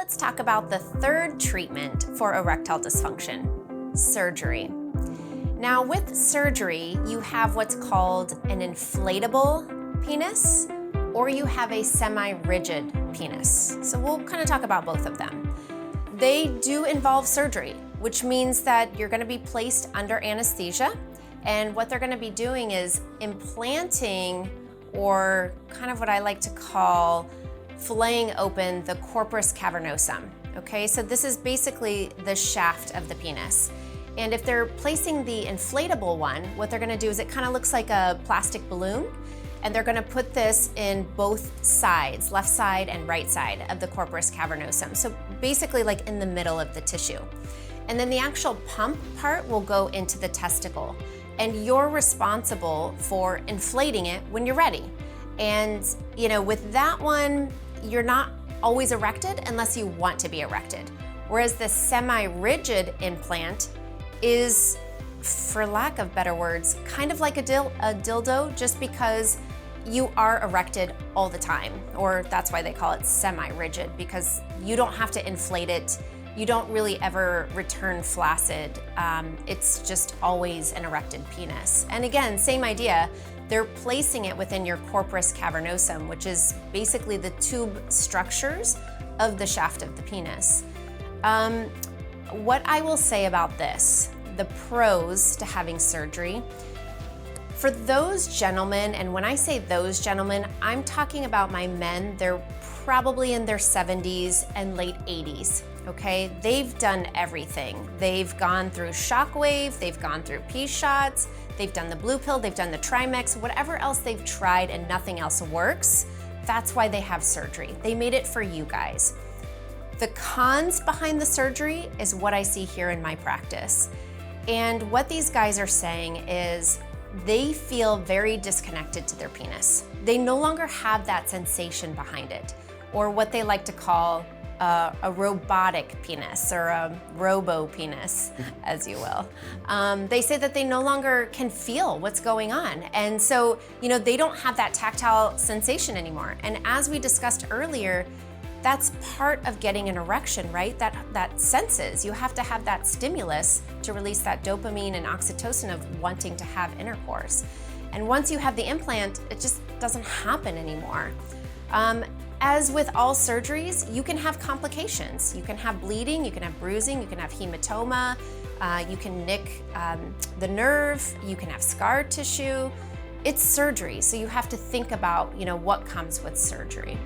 let's talk about the third treatment for erectile dysfunction, surgery. Now with surgery, you have what's called an inflatable penis, or you have a semi-rigid penis. So we'll kind of talk about both of them. They do involve surgery, which means that you're gonna be placed under anesthesia, and what they're gonna be doing is implanting, or kind of what I like to call filleting open the corpus cavernosum. Okay, so this is basically the shaft of the penis. And if they're placing the inflatable one, what they're gonna do is it kind of looks like a plastic balloon, and they're gonna put this in both sides, left side and right side of the corpus cavernosum. So basically like in the middle of the tissue. And then the actual pump part will go into the testicle. And you're responsible for inflating it when you're ready. And with that one, you're not always erected unless you want to be erected. Whereas the semi-rigid implant is, for lack of better words, kind of like a dildo, just because you are erected all the time, or that's why they call it semi-rigid, because you don't have to inflate it. You don't really ever return flaccid. It's just always an erected penis. And again, same idea. They're placing it within your corpus cavernosum, which is basically the tube structures of the shaft of the penis. What I will say about this, the pros to having surgery, for those gentlemen, and when I say those gentlemen, I'm talking about my men, they're probably in their 70s and late 80s, okay? They've done everything. They've gone through Shockwave, they've gone through P-shots, they've done the blue pill, they've done the Trimix, whatever else they've tried and nothing else works, that's why they have surgery. They made it for you guys. The cons behind the surgery is what I see here in my practice. And what these guys are saying is they feel very disconnected to their penis. They no longer have that sensation behind it, or what they like to call a robotic penis, or a robo penis, as you will. They say that they no longer can feel what's going on. And so, they don't have that tactile sensation anymore. And as we discussed earlier, that's part of getting an erection, right? That senses. You have to have that stimulus to release that dopamine and oxytocin of wanting to have intercourse. And once you have the implant, it just doesn't happen anymore. As with all surgeries, you can have complications. You can have bleeding, you can have bruising, you can have hematoma, you can nick the nerve, you can have scar tissue. It's surgery, so you have to think about what comes with surgery.